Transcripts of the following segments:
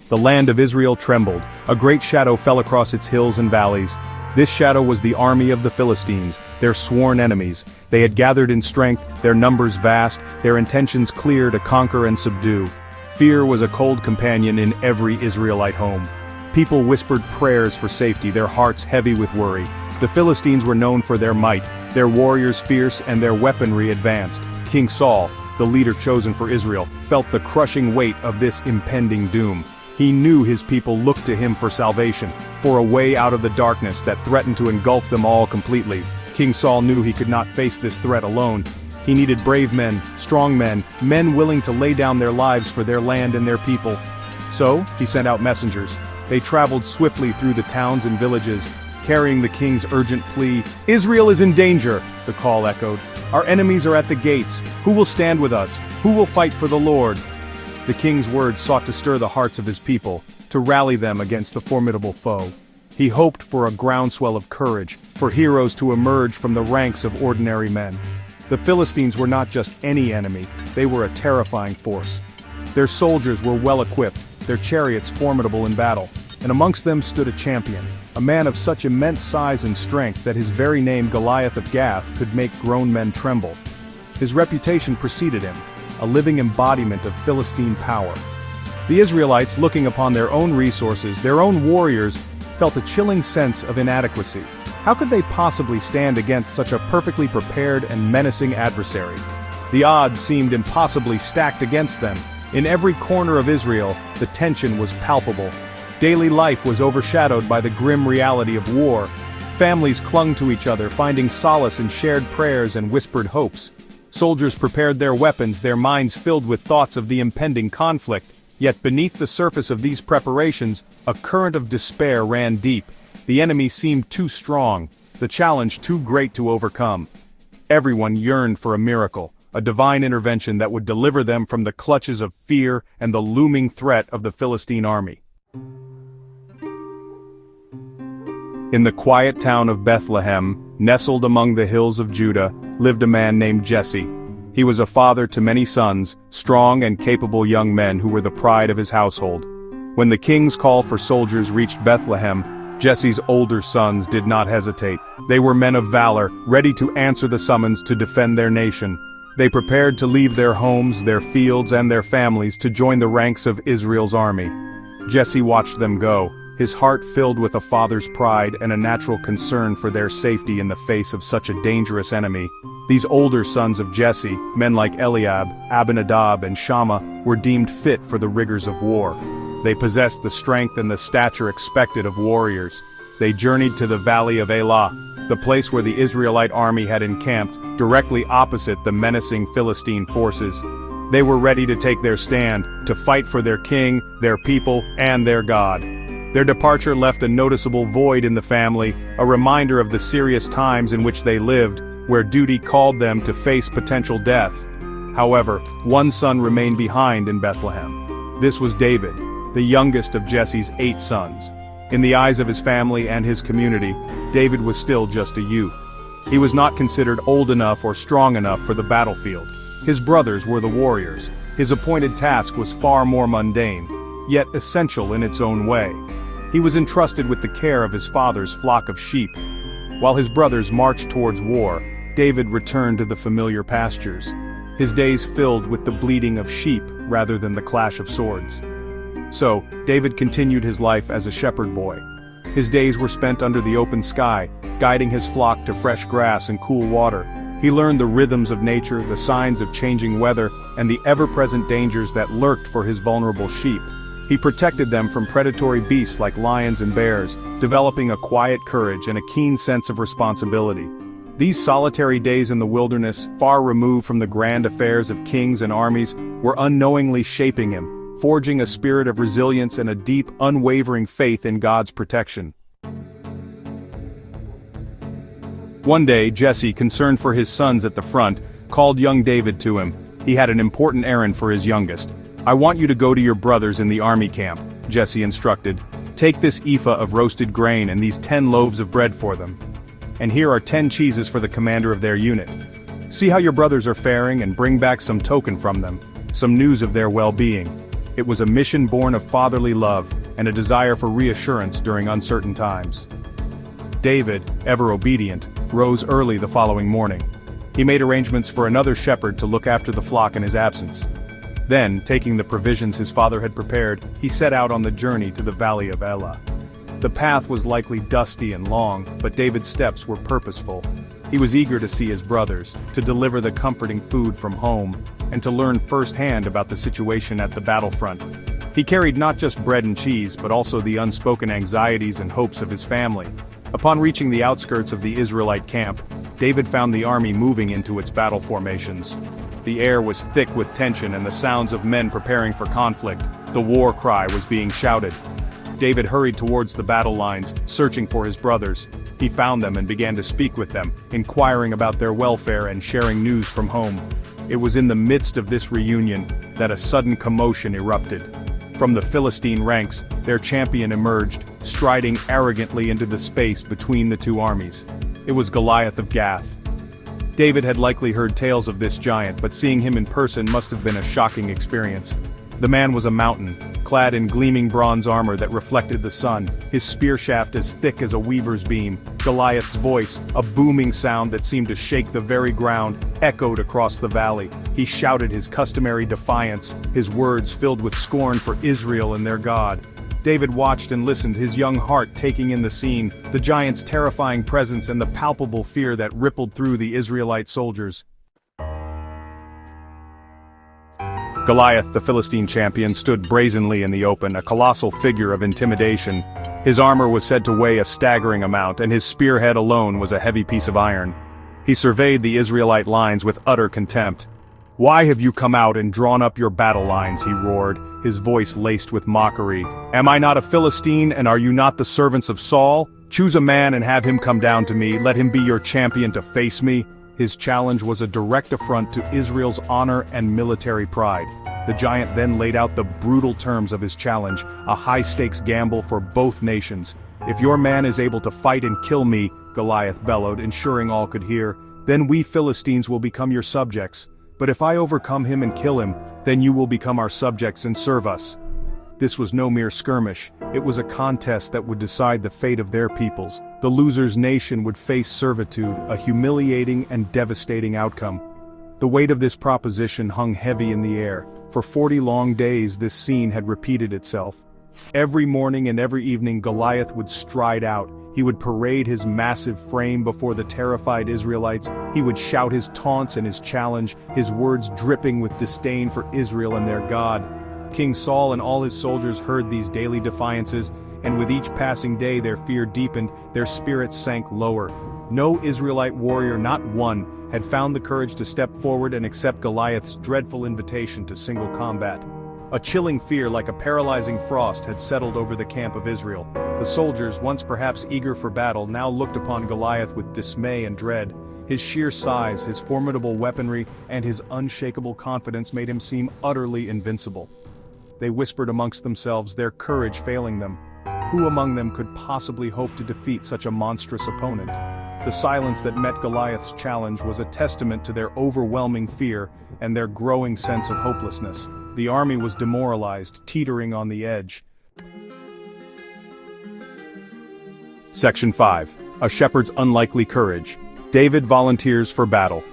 The land of Israel trembled. A great shadow fell across its hills and valleys. This shadow was the army of the Philistines, their sworn enemies. They had gathered in strength, their numbers vast, their intentions clear to conquer and subdue. Fear was a cold companion in every Israelite home. People whispered prayers for safety, their hearts heavy with worry. The Philistines were known for their might, their warriors fierce and their weaponry advanced. King Saul, the leader chosen for Israel, felt the crushing weight of this impending doom. He knew his people looked to him for salvation, for a way out of the darkness that threatened to engulf them all completely. King Saul knew he could not face this threat alone. He needed brave men, strong men, men willing to lay down their lives for their land and their people. So, he sent out messengers. They traveled swiftly through the towns and villages, carrying the king's urgent plea. "Israel is in danger," the call echoed. "Our enemies are at the gates. Who will stand with us? Who will fight for the Lord?" The king's words sought to stir the hearts of his people, to rally them against the formidable foe. He hoped for a groundswell of courage, for heroes to emerge from the ranks of ordinary men. The Philistines were not just any enemy, they were a terrifying force. Their soldiers were well equipped, their chariots formidable in battle, and amongst them stood a champion, a man of such immense size and strength that his very name Goliath of Gath could make grown men tremble. His reputation preceded him, a living embodiment of Philistine power. The Israelites, looking upon their own resources, their own warriors, felt a chilling sense of inadequacy. How could they possibly stand against such a perfectly prepared and menacing adversary? The odds seemed impossibly stacked against them. In every corner of Israel, the tension was palpable. Daily life was overshadowed by the grim reality of war. Families clung to each other, finding solace in shared prayers and whispered hopes. Soldiers prepared their weapons, their minds filled with thoughts of the impending conflict. Yet beneath the surface of these preparations, a current of despair ran deep. The enemy seemed too strong, the challenge too great to overcome. Everyone yearned for a miracle, a divine intervention that would deliver them from the clutches of fear and the looming threat of the Philistine army. In the quiet town of Bethlehem, nestled among the hills of Judah, lived a man named Jesse. He was a father to many sons, strong and capable young men who were the pride of his household. When the king's call for soldiers reached Bethlehem, Jesse's older sons did not hesitate. They were men of valor, ready to answer the summons to defend their nation. They prepared to leave their homes, their fields, and their families to join the ranks of Israel's army. Jesse watched them go, his heart filled with a father's pride and a natural concern for their safety in the face of such a dangerous enemy. These older sons of Jesse, men like Eliab, Abinadab, and Shammah, were deemed fit for the rigors of war. They possessed the strength and the stature expected of warriors. They journeyed to the valley of Elah, the place where the Israelite army had encamped, directly opposite the menacing Philistine forces. They were ready to take their stand, to fight for their king, their people, and their God. Their departure left a noticeable void in the family, a reminder of the serious times in which they lived, where duty called them to face potential death. However, one son remained behind in Bethlehem. This was David, the youngest of Jesse's 8 sons. In the eyes of his family and his community, David was still just a youth. He was not considered old enough or strong enough for the battlefield. His brothers were the warriors. His appointed task was far more mundane, yet essential in its own way. He was entrusted with the care of his father's flock of sheep. While his brothers marched towards war, David returned to the familiar pastures, his days filled with the bleating of sheep rather than the clash of swords. So, David continued his life as a shepherd boy. His days were spent under the open sky, guiding his flock to fresh grass and cool water. He learned the rhythms of nature, the signs of changing weather, and the ever-present dangers that lurked for his vulnerable sheep. He protected them from predatory beasts like lions and bears, developing a quiet courage and a keen sense of responsibility. These solitary days in the wilderness, far removed from the grand affairs of kings and armies, were unknowingly shaping him, forging a spirit of resilience and a deep, unwavering faith in God's protection. One day, Jesse, concerned for his sons at the front, called young David to him. He had an important errand for his youngest. "I want you to go to your brothers in the army camp," Jesse instructed. "Take this ephah of roasted grain and these 10 loaves of bread for them. And here are 10 cheeses for the commander of their unit. See how your brothers are faring and bring back some token from them, some news of their well-being." It was a mission born of fatherly love and a desire for reassurance during uncertain times. David, ever obedient, rose early the following morning. He made arrangements for another shepherd to look after the flock in his absence. Then, taking the provisions his father had prepared, he set out on the journey to the valley of Elah. The path was likely dusty and long, but David's steps were purposeful. He was eager to see his brothers, to deliver the comforting food from home, and to learn firsthand about the situation at the battlefront. He carried not just bread and cheese but also the unspoken anxieties and hopes of his family. Upon reaching the outskirts of the Israelite camp, David found the army moving into its battle formations. The air was thick with tension and the sounds of men preparing for conflict. The war cry was being shouted. David hurried towards the battle lines, searching for his brothers. He found them and began to speak with them, inquiring about their welfare and sharing news from home. It was in the midst of this reunion that a sudden commotion erupted. From the Philistine ranks, their champion emerged, striding arrogantly into the space between the two armies. It was Goliath of Gath. David had likely heard tales of this giant, but seeing him in person must have been a shocking experience. The man was a mountain, clad in gleaming bronze armor that reflected the sun, his spear shaft as thick as a weaver's beam. Goliath's voice, a booming sound that seemed to shake the very ground, echoed across the valley. He shouted his customary defiance, his words filled with scorn for Israel and their God. David watched and listened, his young heart taking in the scene, the giant's terrifying presence and the palpable fear that rippled through the Israelite soldiers. Goliath, the Philistine champion, stood brazenly in the open, a colossal figure of intimidation. His armor was said to weigh a staggering amount, and his spearhead alone was a heavy piece of iron. He surveyed the Israelite lines with utter contempt. "Why have you come out and drawn up your battle lines?" he roared, his voice laced with mockery. "Am I not a Philistine, and are you not the servants of Saul? Choose a man and have him come down to me, let him be your champion to face me." His challenge was a direct affront to Israel's honor and military pride. The giant then laid out the brutal terms of his challenge, a high-stakes gamble for both nations. "If your man is able to fight and kill me," Goliath bellowed, ensuring all could hear, "then we Philistines will become your subjects. But if I overcome him and kill him, then you will become our subjects and serve us." This was no mere skirmish, it was a contest that would decide the fate of their peoples. The loser's nation would face servitude, a humiliating and devastating outcome. The weight of this proposition hung heavy in the air. For 40 long days this scene had repeated itself. Every morning and every evening Goliath would stride out. He would parade his massive frame before the terrified Israelites. He would shout his taunts and his challenge, his words dripping with disdain for Israel and their God. King Saul and all his soldiers heard these daily defiances, and with each passing day their fear deepened, their spirits sank lower. No Israelite warrior, not one, had found the courage to step forward and accept Goliath's dreadful invitation to single combat. A chilling fear like a paralyzing frost had settled over the camp of Israel. The soldiers, once perhaps eager for battle, now looked upon Goliath with dismay and dread. His sheer size, his formidable weaponry, and his unshakable confidence made him seem utterly invincible. They whispered amongst themselves, their courage failing them. Who among them could possibly hope to defeat such a monstrous opponent? The silence that met Goliath's challenge was a testament to their overwhelming fear and their growing sense of hopelessness. The army was demoralized, teetering on the edge. Section 5. A Shepherd's Unlikely Courage. David volunteers for battle.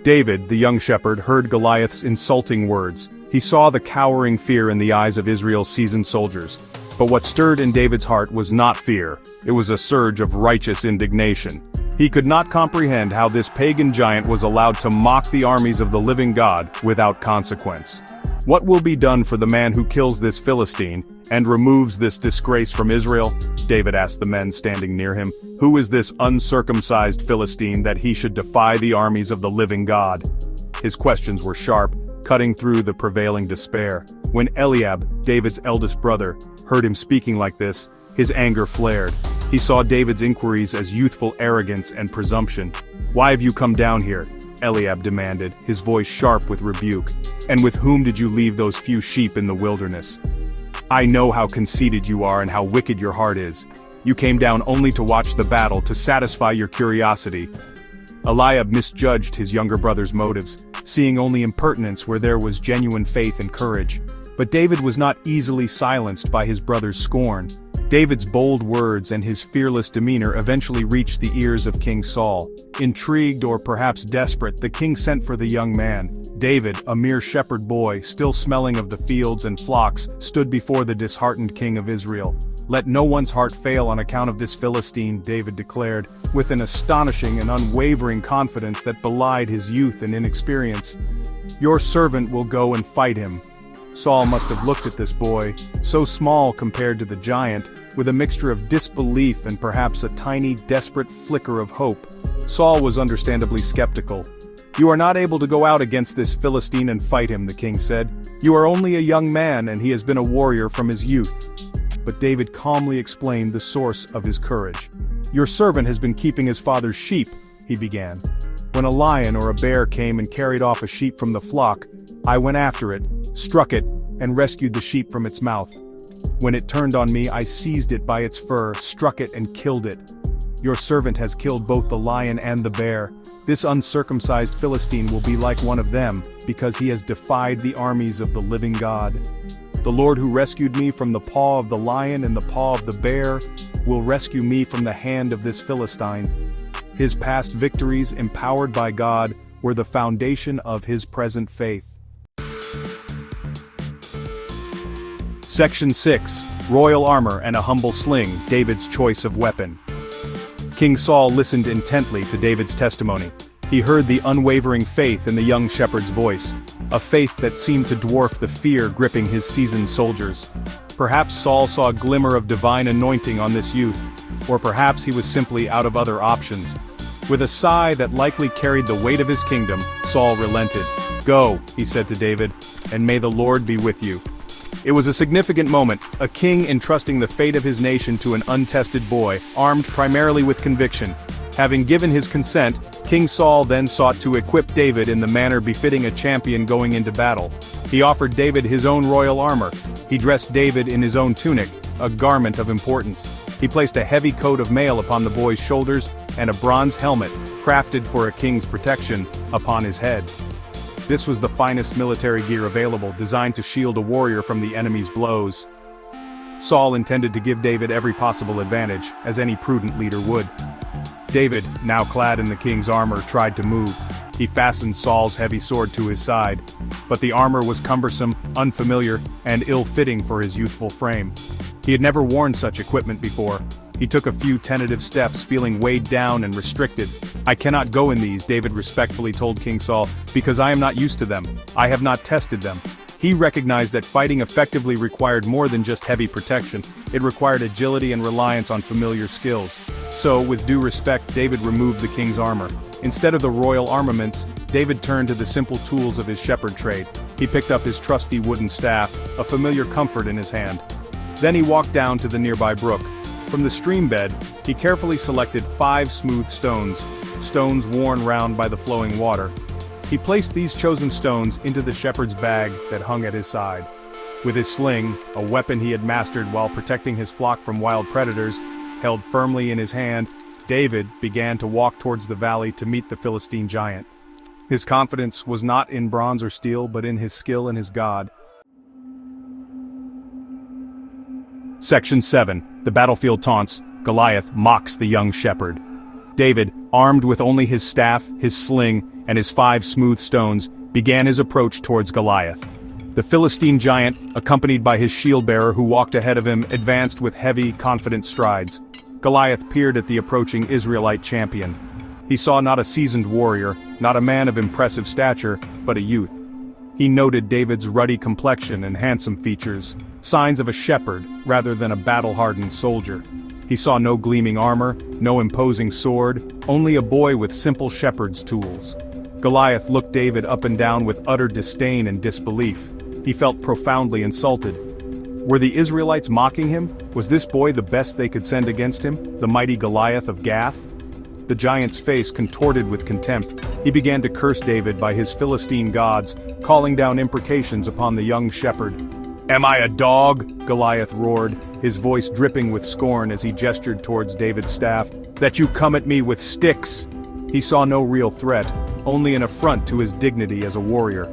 David, the young shepherd, heard Goliath's insulting words. He saw the cowering fear in the eyes of Israel's seasoned soldiers. But what stirred in David's heart was not fear, it was a surge of righteous indignation. He could not comprehend how this pagan giant was allowed to mock the armies of the living God without consequence. What will be done for the man who kills this Philistine and removes this disgrace from Israel? David asked the men standing near him. Who is this uncircumcised Philistine that he should defy the armies of the living God? His questions were sharp, cutting through the prevailing despair. When Eliab, David's eldest brother, heard him speaking like this, his anger flared. He saw David's inquiries as youthful arrogance and presumption. "Why have you come down here?" Eliab demanded, his voice sharp with rebuke. "And with whom did you leave those few sheep in the wilderness? I know how conceited you are and how wicked your heart is. You came down only to watch the battle, to satisfy your curiosity." Eliab misjudged his younger brother's motives, seeing only impertinence where there was genuine faith and courage. But David was not easily silenced by his brother's scorn. David's bold words and his fearless demeanor eventually reached the ears of King Saul. Intrigued or perhaps desperate, the king sent for the young man. David, a mere shepherd boy, still smelling of the fields and flocks, stood before the disheartened king of Israel. "Let no one's heart fail on account of this Philistine," David declared, with an astonishing and unwavering confidence that belied his youth and inexperience. "Your servant will go and fight him." Saul must have looked at this boy, so small compared to the giant, with a mixture of disbelief and perhaps a tiny, desperate flicker of hope. Saul was understandably skeptical. "You are not able to go out against this Philistine and fight him," the king said. "You are only a young man and he has been a warrior from his youth." But David calmly explained the source of his courage. "Your servant has been keeping his father's sheep," he began. "When a lion or a bear came and carried off a sheep from the flock, I went after it, struck it, and rescued the sheep from its mouth. When it turned on me, I seized it by its fur, struck it and killed it. Your servant has killed both the lion and the bear. This uncircumcised Philistine will be like one of them, because he has defied the armies of the living God. The Lord who rescued me from the paw of the lion and the paw of the bear will rescue me from the hand of this Philistine." His past victories, empowered by God, were the foundation of his present faith. Section 6. Royal Armor and a Humble Sling, David's Choice of Weapon. King Saul listened intently to David's testimony. He heard the unwavering faith in the young shepherd's voice, a faith that seemed to dwarf the fear gripping his seasoned soldiers. Perhaps Saul saw a glimmer of divine anointing on this youth, or perhaps he was simply out of other options. With a sigh that likely carried the weight of his kingdom, Saul relented. "Go," he said to David, "and may the Lord be with you." It was a significant moment, a king entrusting the fate of his nation to an untested boy, armed primarily with conviction. Having given his consent, King Saul then sought to equip David in the manner befitting a champion going into battle. He offered David his own royal armor. He dressed David in his own tunic, a garment of importance. He placed a heavy coat of mail upon the boy's shoulders and a bronze helmet, crafted for a king's protection, upon his head. This was the finest military gear available, designed to shield a warrior from the enemy's blows. Saul intended to give David every possible advantage, as any prudent leader would. David, now clad in the king's armor, tried to move. He fastened Saul's heavy sword to his side, but the armor was cumbersome, unfamiliar, and ill-fitting for his youthful frame. He had never worn such equipment before. He took a few tentative steps, feeling weighed down and restricted. "I cannot go in these," David respectfully told King Saul, "because I am not used to them. I have not tested them." He recognized that fighting effectively required more than just heavy protection. It required agility and reliance on familiar skills. So, with due respect, David removed the king's armor. Instead of the royal armaments, David turned to the simple tools of his shepherd trade. He picked up his trusty wooden staff, a familiar comfort in his hand. Then he walked down to the nearby brook. From the stream bed, he carefully selected 5 smooth stones, stones worn round by the flowing water. He placed these chosen stones into the shepherd's bag that hung at his side. With his sling, a weapon he had mastered while protecting his flock from wild predators, held firmly in his hand, David began to walk towards the valley to meet the Philistine giant. His confidence was not in bronze or steel, but in his skill and his God. Section 7. The Battlefield Taunts. Goliath mocks the young shepherd. David, armed with only his staff, his sling, and his 5 smooth stones, began his approach towards Goliath. The Philistine giant, accompanied by his shield-bearer who walked ahead of him, advanced with heavy, confident strides. Goliath peered at the approaching Israelite champion. He saw not a seasoned warrior, not a man of impressive stature, but a youth. He noted David's ruddy complexion and handsome features, signs of a shepherd rather than a battle-hardened soldier. He saw no gleaming armor, no imposing sword, only a boy with simple shepherd's tools. Goliath looked David up and down with utter disdain and disbelief. He felt profoundly insulted. Were the Israelites mocking him? Was this boy the best they could send against him, the mighty Goliath of Gath? The giant's face contorted with contempt. He began to curse David by his Philistine gods, calling down imprecations upon the young shepherd. "Am I a dog?" Goliath roared, his voice dripping with scorn as he gestured towards David's staff. "That you come at me with sticks?" He saw no real threat, only an affront to his dignity as a warrior.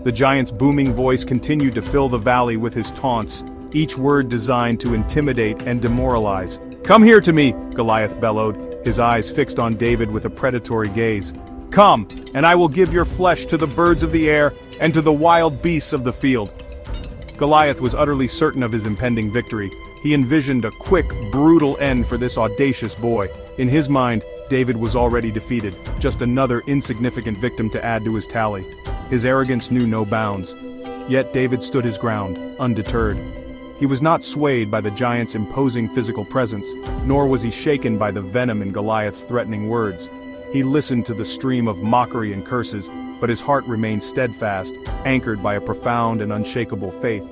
The giant's booming voice continued to fill the valley with his taunts, each word designed to intimidate and demoralize. "Come here to me," Goliath bellowed, his eyes fixed on David with a predatory gaze. "Come, and I will give your flesh to the birds of the air and to the wild beasts of the field." Goliath was utterly certain of his impending victory. He envisioned a quick, brutal end for this audacious boy. In his mind, David was already defeated, just another insignificant victim to add to his tally. His arrogance knew no bounds. Yet David stood his ground, undeterred. He was not swayed by the giant's imposing physical presence, nor was he shaken by the venom in Goliath's threatening words. He listened to the stream of mockery and curses, but his heart remained steadfast, anchored by a profound and unshakable faith.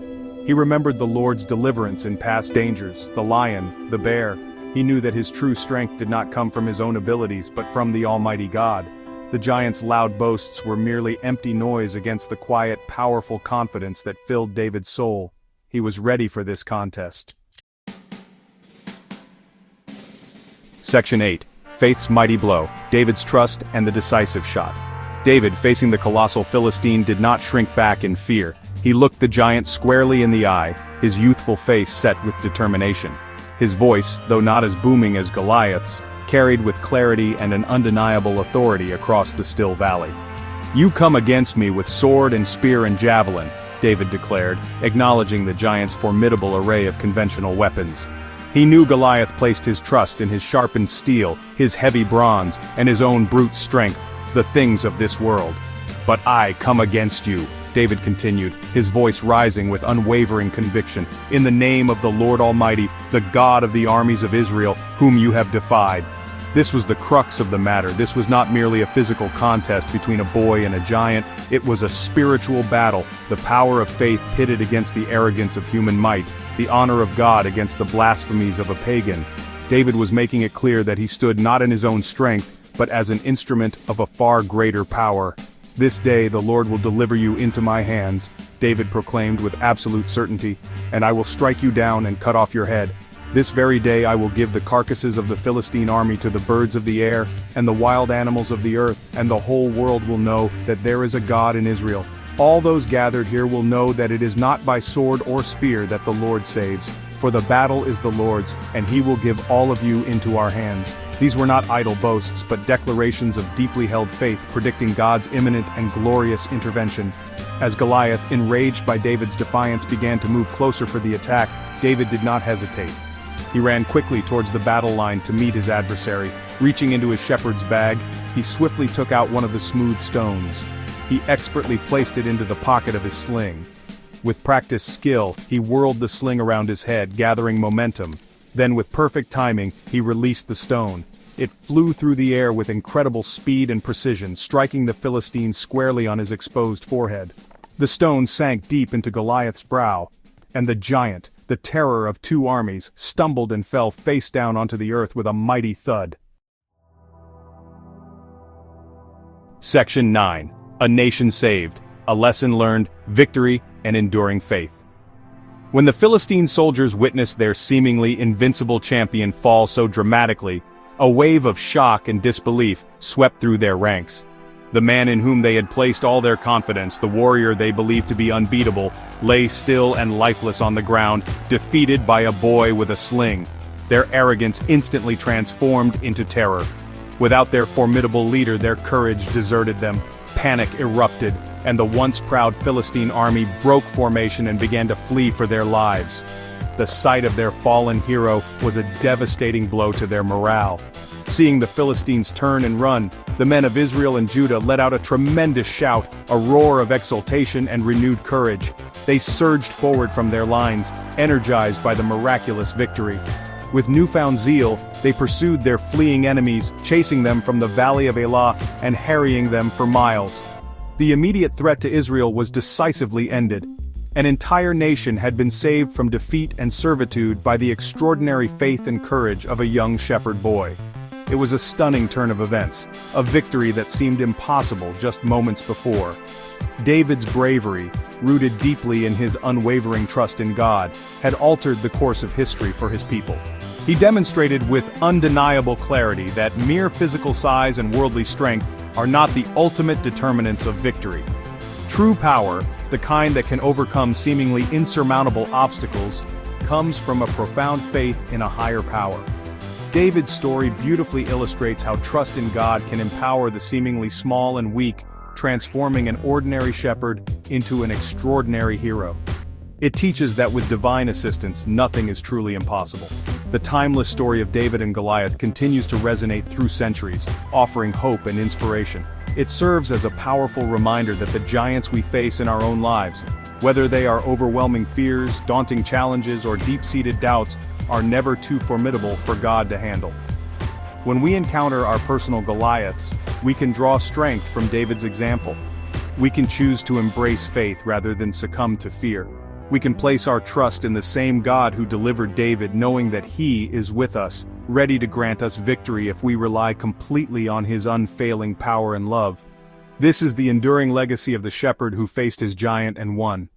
He remembered the Lord's deliverance in past dangers, the lion, the bear. He knew that his true strength did not come from his own abilities but from the Almighty God. The giant's loud boasts were merely empty noise against the quiet, powerful confidence that filled David's soul. He was ready for this contest. Section 8. Faith's Mighty Blow, David's Trust and the Decisive Shot. David, facing the colossal Philistine, did not shrink back in fear. He looked the giant squarely in the eye, his youthful face set with determination. His voice, though not as booming as Goliath's, carried with clarity and an undeniable authority across the still valley. "You come against me with sword and spear and javelin," David declared, acknowledging the giant's formidable array of conventional weapons. He knew Goliath placed his trust in his sharpened steel, his heavy bronze, and his own brute strength, the things of this world. "But I come against you," David continued, his voice rising with unwavering conviction, "in the name of the Lord Almighty, the God of the armies of Israel, whom you have defied." This was the crux of the matter. This was not merely a physical contest between a boy and a giant. It was a spiritual battle, the power of faith pitted against the arrogance of human might, the honor of God against the blasphemies of a pagan. David was making it clear that he stood not in his own strength, but as an instrument of a far greater power. "This day the Lord will deliver you into my hands," David proclaimed with absolute certainty, "and I will strike you down and cut off your head. This very day I will give the carcasses of the Philistine army to the birds of the air and the wild animals of the earth, and the whole world will know that there is a God in Israel. All those gathered here will know that it is not by sword or spear that the Lord saves, for the battle is the Lord's, and he will give all of you into our hands." These were not idle boasts, but declarations of deeply held faith predicting God's imminent and glorious intervention. As Goliath, enraged by David's defiance, began to move closer for the attack, David did not hesitate. He ran quickly towards the battle line to meet his adversary. Reaching into his shepherd's bag, he swiftly took out one of the smooth stones. He expertly placed it into the pocket of his sling. With practiced skill, he whirled the sling around his head, gathering momentum. Then with perfect timing, he released the stone. It flew through the air with incredible speed and precision, striking the Philistine squarely on his exposed forehead. The stone sank deep into Goliath's brow, and the giant, the terror of two armies, stumbled and fell face down onto the earth with a mighty thud. Section 9. A Nation Saved, a Lesson Learned, Victory, and Enduring Faith. When the Philistine soldiers witnessed their seemingly invincible champion fall so dramatically, a wave of shock and disbelief swept through their ranks. The man in whom they had placed all their confidence, the warrior they believed to be unbeatable, lay still and lifeless on the ground, defeated by a boy with a sling. Their arrogance instantly transformed into terror. Without their formidable leader, their courage deserted them. Panic erupted, and the once proud Philistine army broke formation and began to flee for their lives. The sight of their fallen hero was a devastating blow to their morale. Seeing the Philistines turn and run, the men of Israel and Judah let out a tremendous shout, a roar of exultation and renewed courage. They surged forward from their lines, energized by the miraculous victory. With newfound zeal, they pursued their fleeing enemies, chasing them from the valley of Elah and harrying them for miles. The immediate threat to Israel was decisively ended. An entire nation had been saved from defeat and servitude by the extraordinary faith and courage of a young shepherd boy. It was a stunning turn of events, a victory that seemed impossible just moments before. David's bravery, rooted deeply in his unwavering trust in God, had altered the course of history for his people. He demonstrated with undeniable clarity that mere physical size and worldly strength are not the ultimate determinants of victory. True power, the kind that can overcome seemingly insurmountable obstacles, comes from a profound faith in a higher power. David's story beautifully illustrates how trust in God can empower the seemingly small and weak, transforming an ordinary shepherd into an extraordinary hero. It teaches that with divine assistance, nothing is truly impossible. The timeless story of David and Goliath continues to resonate through centuries, offering hope and inspiration. It serves as a powerful reminder that the giants we face in our own lives, whether they are overwhelming fears, daunting challenges, or deep-seated doubts, are never too formidable for God to handle. When we encounter our personal Goliaths, we can draw strength from David's example. We can choose to embrace faith rather than succumb to fear. We can place our trust in the same God who delivered David, knowing that He is with us, ready to grant us victory if we rely completely on His unfailing power and love. This is the enduring legacy of the shepherd who faced his giant and won.